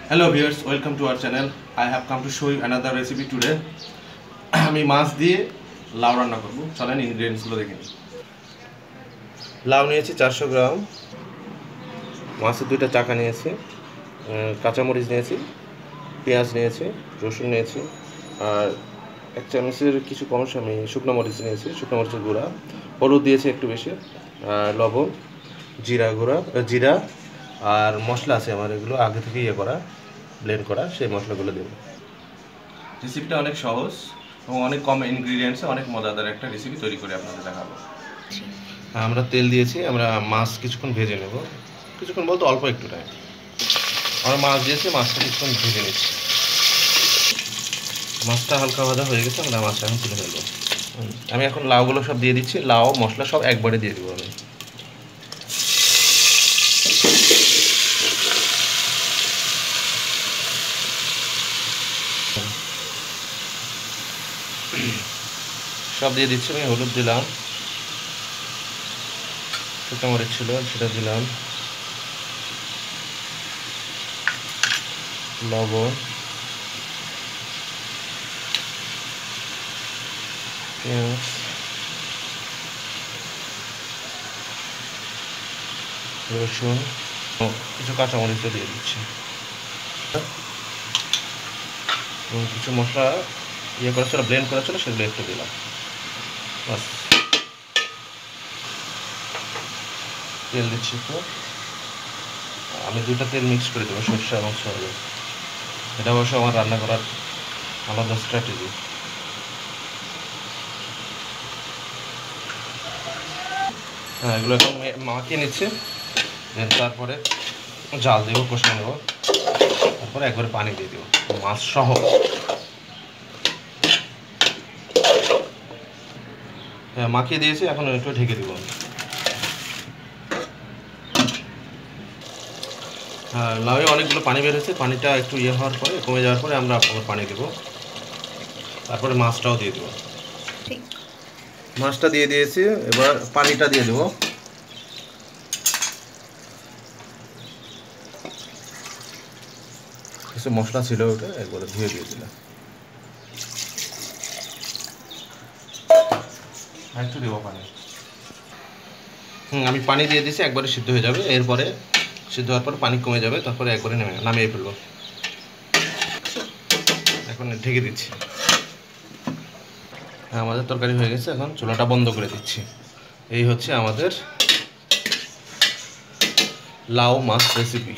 Hello viewers, welcome to our channel. I have come to show you another recipe today. আমি মাছ দিয়ে লাউ রান্না করব। চলেন ইনগ্রেডিয়েন্টস গুলো দেখে নিই। লাউ নিয়েছি 400 গ্রাম, মাছের দুইটা চাকা নিয়েছি, কাঁচামরিচ নিয়েছি, পেঁয়াজ নিয়েছি, রসুন নিয়েছি, আর এক চামচের কিছু কম আমি শুকনো মরিচ নিয়েছি, শুকনো মরিচের গুঁড়া, হলুদ দিয়েছি একটু বেশি, আর লবণ, জিরা আর মশলা আছে আমার, এগুলো আগে থেকে করা, ব্লেন্ড করা, সেই মশলাগুলো দেব। রেসিপিটা অনেক সহজ এবং অনেক কম ইনগ্রিডিয়েন্টসে অনেক মজাদার একটা রেসিপি তৈরি করে আপনাদের দেখাবো। আমরা তেল দিয়েছি, আমরা মাছ কিছুক্ষণ ভেজে নেব, কিছুক্ষণ বলতে অল্প একটু টাইম। আমরা মাছ দিয়েছি, মাছটা কিছুক্ষণ ভেজে নিচ্ছি। মাছটা হালকা ভাজা হয়ে গেছে, আমরা মাছটা এখন তুলে ফেলবো। আমি এখন লাউগুলো সব দিয়ে দিচ্ছি, লাউ মশলা সব একবারে দিয়ে দেবো আমি। সব দিয়ে দিচ্ছি আমি। হলুদ দিলাম, শুকনো মরিচ ছিল সেটা দিলাম, লবণ, পেঁয়াজ, রসুন, কিছু কাঁচামরিচও দিয়ে দিচ্ছি, কিছু মশলা করা ছিল, ব্লেন্ড করা ছিল, সেগুলো একটু দিলাম। বাস, তেল দিচ্ছি একটু। আমি দুইটা তেল মিক্স করে দেবো, সরষে এবং সয়াবিন। এটা অবশ্য আমার রান্না করার আলাদা স্ট্র্যাটেজি। হ্যাঁ, এগুলো এখন মাখিয়ে নিচ্ছে, তারপরে জাল দেবো, কষিয়ে নেবো, তারপরে একবারে পানি দিয়ে দেবো মাছ সহ। হ্যাঁ, মাখিয়ে দিয়েছি, এখন একটু ঢেকে দেবো। হ্যাঁ, লাউয়ে অনেকগুলো পানি বেরোচ্ছে, পানিটা একটু হওয়ার পরে, কমে যাওয়ার পরে আমরা আবার পানি দেবো, তারপরে মাছটাও দিয়ে দেবো। মাছটা দিয়ে দিয়েছি, এবার পানিটা দিয়ে দেবো। কিছু মশলা ছিল, ওটা একবারে ধুয়ে দিয়ে দিলাম। একটু দেবো পানি। আমি পানি দিয়ে দিয়েছি, একবারে সিদ্ধ হয়ে যাবে। এরপরে সিদ্ধ হওয়ার পর পানি কমে যাবে, তারপরে একবারে নামিয়ে ফেলবো। এখন ঢেকে দিচ্ছি। আমাদের তরকারি হয়ে গেছে, এখন চুলাটা বন্ধ করে দিচ্ছি। এই হচ্ছে আমাদের লাউ মাছ রেসিপি।